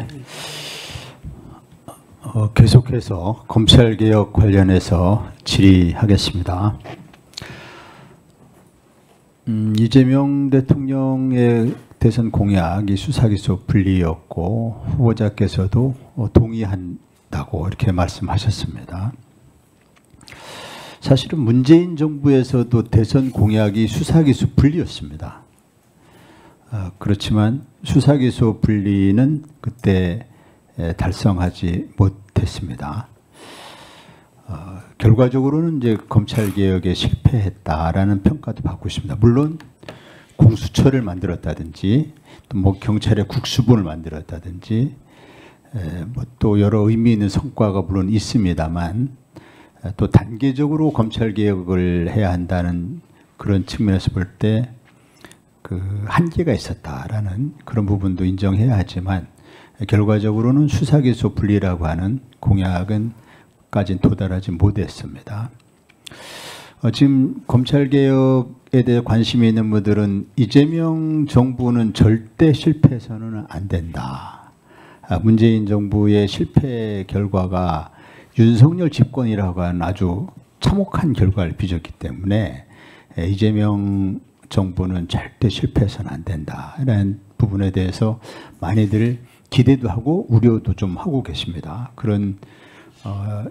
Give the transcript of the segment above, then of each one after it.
네. 계속해서 검찰개혁 관련해서 질의하겠습니다. 이재명 대통령의 대선 공약이 수사기소 분리였고 후보자께서도 동의한다고 이렇게 말씀하셨습니다. 사실은 문재인 정부에서도 대선 공약이 수사기소 분리였습니다. 그렇지만 수사기소 분리는 그때 달성하지 못했습니다. 결과적으로는 이제 검찰개혁에 실패했다라는 평가도 받고 있습니다. 물론 공수처를 만들었다든지 또 뭐 경찰의 국수본을 만들었다든지 또 여러 의미 있는 성과가 물론 있습니다만 또 단계적으로 검찰개혁을 해야 한다는 그런 측면에서 볼 때 그 한계가 있었다라는 그런 부분도 인정해야 하지만 결과적으로는 수사기소 분리라고 하는 공약은까지는 도달하지 못했습니다. 지금 검찰개혁에 대해 관심이 있는 분들은 이재명 정부는 절대 실패해서는 안 된다. 문재인 정부의 실패 결과가 윤석열 집권이라고 하는 아주 참혹한 결과를 빚었기 때문에 이재명 정부는 절대 실패해서는 안 된다라는 부분에 대해서 많이들 기대도 하고 우려도 좀 하고 계십니다. 그런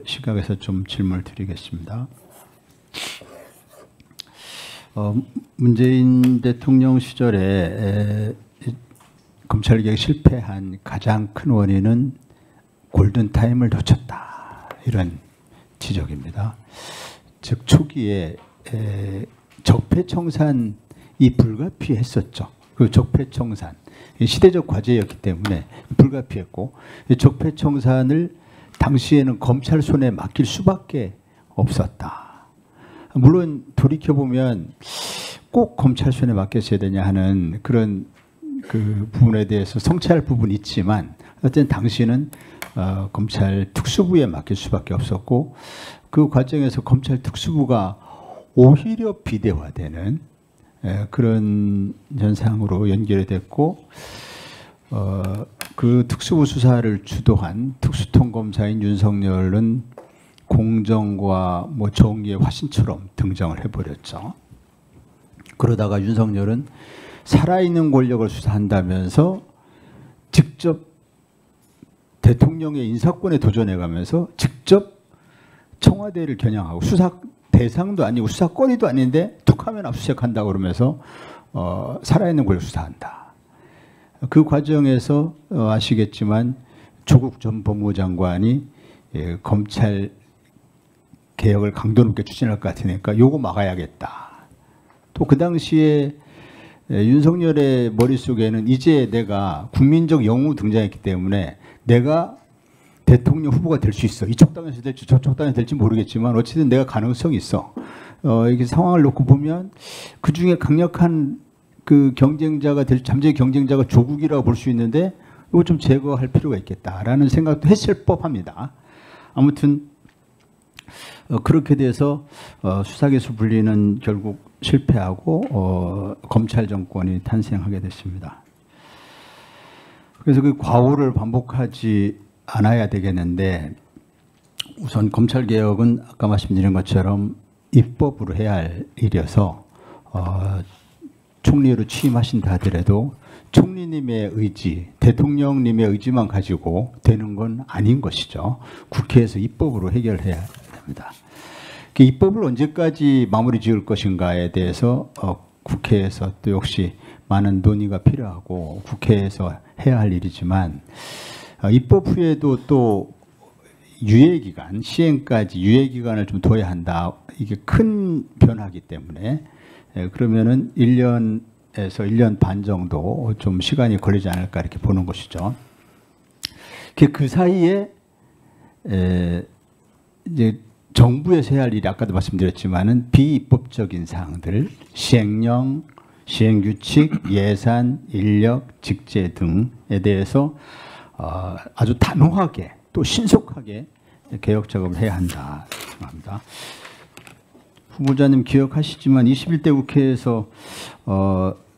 시각에서 좀 질문을 드리겠습니다. 문재인 대통령 시절에 검찰개혁 실패한 가장 큰 원인은 골든타임을 놓쳤다. 이런 지적입니다. 즉 초기에 적폐청산이 불가피했었죠. 그 적폐청산 시대적 과제였기 때문에 불가피했고 적폐청산을 당시에는 검찰 손에 맡길 수밖에 없었다. 물론 돌이켜보면 꼭 검찰 손에 맡겼어야 되냐 하는 그런 그 부분에 대해서 성찰할 부분이 있지만 어쨌든 당시는 검찰 특수부에 맡길 수밖에 없었고 그 과정에서 검찰 특수부가 오히려 비대화되는 그런 현상으로 연결이 됐고 그 특수부 수사를 주도한 특수통검사인 윤석열은 공정과 뭐 정의의 화신처럼 등장을 해버렸죠. 그러다가 윤석열은 살아있는 권력을 수사한다면서 직접 대통령의 인사권에 도전해가면서 직접 청와대를 겨냥하고 수사 대상도 아니고 수사권이도 아닌데 툭하면 압수수색한다고 그러면서 살아있는 권력 수사한다. 그 과정에서 아시겠지만 조국 전 법무부 장관이 검찰 개혁을 강도 높게 추진할 것 같으니까 요거 막아야겠다. 또 그 당시에 윤석열의 머릿속에는 이제 내가 국민적 영웅 등장했기 때문에 내가 대통령 후보가 될 수 있어. 이쪽 당에서 될지 저쪽 당에서 될지 모르겠지만 어쨌든 내가 가능성이 있어. 이렇게 상황을 놓고 보면 그 중에 강력한 그 경쟁자가 잠재 경쟁자가 조국이라고 볼 수 있는데 이거 좀 제거할 필요가 있겠다라는 생각도 했을 법합니다. 아무튼 그렇게 돼서 수사기소 분리는 결국 실패하고 검찰 정권이 탄생하게 됐습니다. 그래서 그 과오를 반복하지 않아야 되겠는데 우선 검찰개혁은 아까 말씀드린 것처럼 입법으로 해야 할 일이어서 총리로 취임하신다 하더라도 총리님의 의지, 대통령님의 의지만 가지고 되는 건 아닌 것이죠. 국회에서 입법으로 해결해야 됩니다. 그 입법을 언제까지 마무리 지을 것인가에 대해서 국회에서 또 역시 많은 논의가 필요하고 국회에서 해야 할 일이지만 입법 후에도 또 유예기간, 시행까지 유예기간을 좀 둬야 한다. 이게 큰 변화이기 때문에 그러면은 1년에서 1년 반 정도 좀 시간이 걸리지 않을까 이렇게 보는 것이죠. 그 사이에 이제 정부에서 해야 할 일이 아까도 말씀드렸지만은 비입법적인 사항들, 시행령, 시행규칙, 예산, 인력, 직제 등에 대해서 아주 단호하게 또 신속하게 개혁 작업을 해야 한다 생각합니다. 후보자님 기억하시지만 21대 국회에서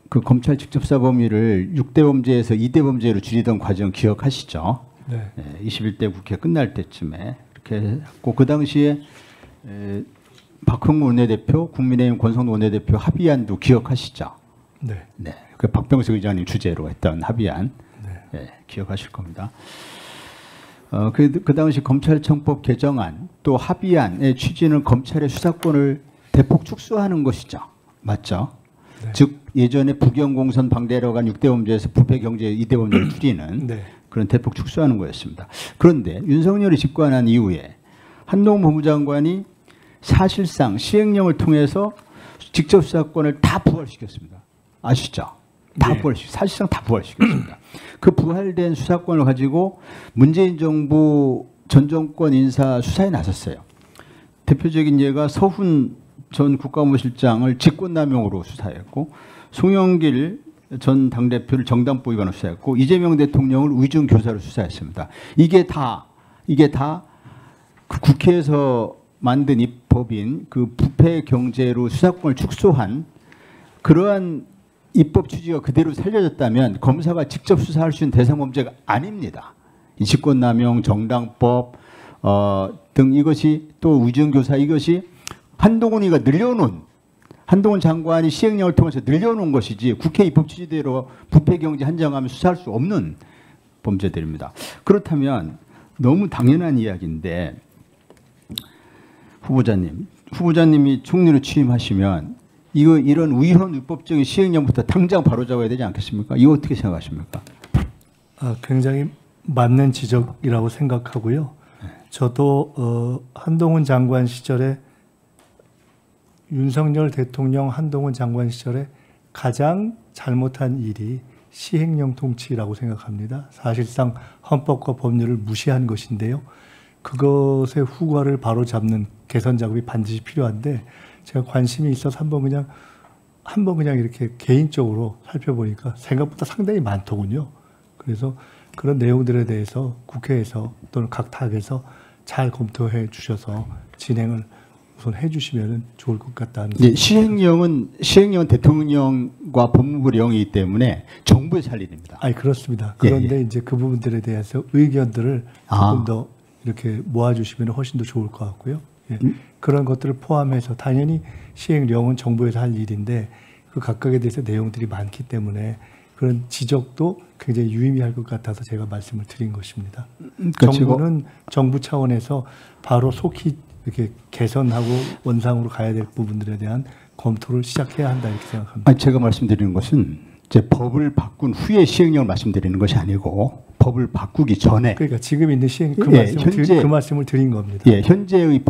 그 검찰 직접수사 범위를 6대 범죄에서 2대 범죄로 줄이던 과정 기억하시죠? 네. 21대 국회 끝날 때쯤에 이렇게 했고 그 당시에 박홍근 원내대표, 국민의힘 권성동 원내대표 합의안도 기억하시죠? 네. 네. 그 박병석 의장님 주재로 했던 합의안 네. 기억하실 겁니다. 그 당시 검찰청법 개정안 또 합의안의 취지는 검찰의 수사권을 대폭 축소하는 것이죠. 맞죠? 네. 즉 예전에 부경공선 방대로간 6대 범죄에서 부패 경제 2대 범죄를 줄이는 네. 그런 대폭 축소하는 거였습니다. 그런데 윤석열이 집권한 이후에 한동훈 법무장관이 사실상 시행령을 통해서 직접 수사권을 다 부활시켰습니다. 아시죠? 다 네. 사실상 다 부활시켰습니다. 그 부활된 수사권을 가지고 문재인 정부 전 정권 인사 수사에 나섰어요. 대표적인 예가 서훈 전 국가안보실장을 직권남용으로 수사했고 송영길 전 당대표를 정당보 위반으로 수사했고 이재명 대통령을 위증교사로 수사했습니다. 이게 다 그 국회에서 만든 입법인 그 부패 경제로 수사권을 축소한 그러한 입법 취지가 그대로 살려졌다면 검사가 직접 수사할 수 있는 대상 범죄가 아닙니다. 이 직권남용, 정당법 등 이것이 또 위증교사 이것이 한동훈이가 늘려놓은 한동훈 장관이 시행령을 통해서 늘려놓은 것이지 국회 입법 취지대로 부패 경제 한정하면 수사할 수 없는 범죄들입니다. 그렇다면 너무 당연한 이야기인데 후보자님이 총리로 취임하시면 이런 위헌 위법적인 시행령부터 당장 바로잡아야 되지 않겠습니까? 이거 어떻게 생각하십니까? 굉장히 맞는 지적이라고 생각하고요. 저도 한동훈 장관 시절에 윤석열 대통령 한동훈 장관 시절에 가장 잘못한 일이 시행령 통치라고 생각합니다. 사실상 헌법과 법률을 무시한 것인데요. 그것의 후과를 바로잡는 개선 작업이 반드시 필요한데 제가 관심이 있어서 한번 그냥 이렇게 개인적으로 살펴보니까 생각보다 상당히 많더군요. 그래서 그런 내용들에 대해서 국회에서 또는 각 당에서 잘 검토해 주셔서 진행을 우선 해주시면 좋을 것 같다는. 네, 시행령은 대통령과 법무부의 영이기 때문에 정부에서 할 일입니다. 아니 그렇습니다. 그런데 이제 그 부분들에 대해서 의견들을 조금 더 이렇게 모아주시면 훨씬 더 좋을 것 같고요. 예. 그런 것들을 포함해서 당연히 시행령은 정부에서 할 일인데 그 각각에 대해서 내용들이 많기 때문에 그런 지적도 굉장히 유의미할 것 같아서 제가 말씀을 드린 것입니다. 정부는 정부 차원에서 바로 속히 이렇게 개선하고 원상으로 가야 될 부분들에 대한 검토를 시작해야 한다 이렇게 생각합니다. 아니, 제가 말씀드리는 것은 이제 법을 바꾼 후에 시행령을 말씀드리는 것이 아니고 법을 바꾸기 전에. 그러니까 지금 있는 시행 그 말씀을 드린 겁니다. 예, 현재의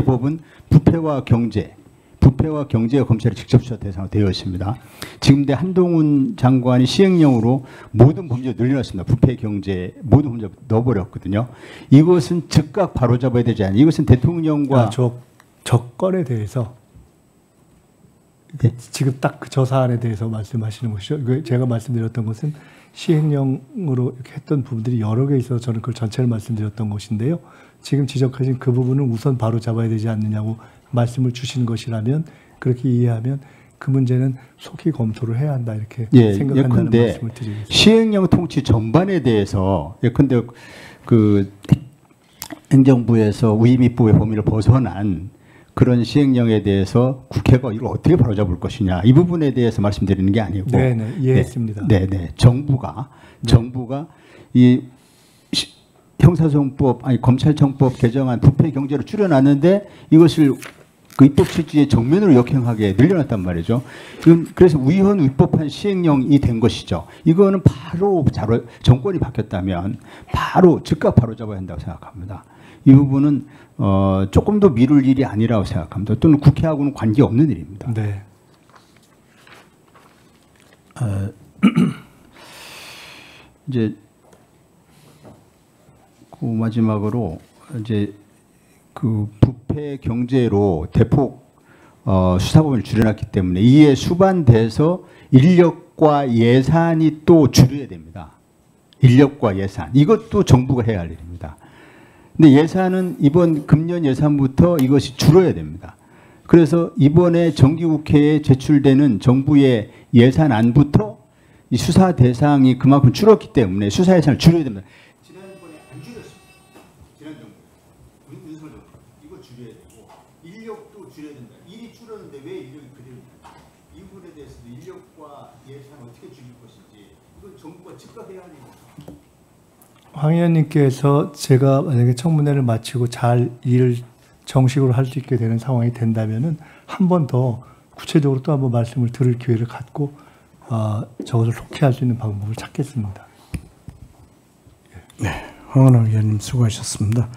법은 부패와 경제가 검찰의 직접 수사 대상으로 되어 있습니다. 지금 한동훈 장관이 시행령으로 모든 범죄를 늘려놨습니다. 부패, 경제 모든 범죄 넣어버렸거든요. 이것은 즉각 바로잡아야 되지 않아요. 이것은 대통령과 저 건에 대해서 지금 딱 저 사안에 대해서 말씀하시는 것이죠. 제가 말씀드렸던 것은 시행령으로 이렇게 했던 부분들이 여러 개 있어서 저는 그걸 전체를 말씀드렸던 것인데요. 지금 지적하신 그 부분은 우선 바로 잡아야 되지 않느냐고 말씀을 주신 것이라면 그렇게 이해하면 그 문제는 속히 검토를 해야 한다 이렇게 생각한다는 말씀을 드리겠습니다. 시행령 통치 전반에 대해서 예컨대 그 행정부에서 위임입법의 범위를 벗어난 그런 시행령에 대해서 국회가 이걸 어떻게 바로잡을 것이냐 이 부분에 대해서 말씀드리는 게 아니고 네네 이해했습니다. 네네 정부가 이 형사소송법 검찰청법 개정안 부패 경제를 줄여놨는데 이것을 그 입법 취지의 정면으로 역행하게 늘려놨단 말이죠. 그래서 위헌 위법한 시행령이 된 것이죠. 이거는 바로 정권이 바뀌었다면 즉각 바로 잡아야 한다고 생각합니다. 이 부분은 조금 더 미룰 일이 아니라고 생각합니다. 또는 국회하고는 관계없는 일입니다. 네. 이제 그 마지막으로 이제 그 부패 경제로 대폭 수사 범위를 줄여놨기 때문에 이에 수반돼서 인력과 예산이 또 줄여야 됩니다. 인력과 예산 이것도 정부가 해야 할 일입니다. 근데 예산은 이번 금년 예산부터 이것이 줄어야 됩니다. 그래서 이번에 정기국회에 제출되는 정부의 예산안부터 이 수사 대상이 그만큼 줄었기 때문에 수사 예산을 줄여야 됩니다. 지난번에 안 줄였습니다. 지난 정부, 윤석열 정부 이거 줄여야 되고 인력도 줄여야 된다. 일이 줄었는데 왜 인력이 그대로 있는가? 이 부분에 대해서도 인력과 예산을 어떻게 줄일 것인지 이건 정부가 즉각해야 하는 거죠. 황 의원님께서 제가 만약에 청문회를 마치고 잘 일을 정식으로 할 수 있게 되는 상황이 된다면은 한 번 더 구체적으로 또 한번 말씀을 들을 기회를 갖고 저것을 속히할 수 있는 방법을 찾겠습니다. 네, 황은하 의원님 수고하셨습니다.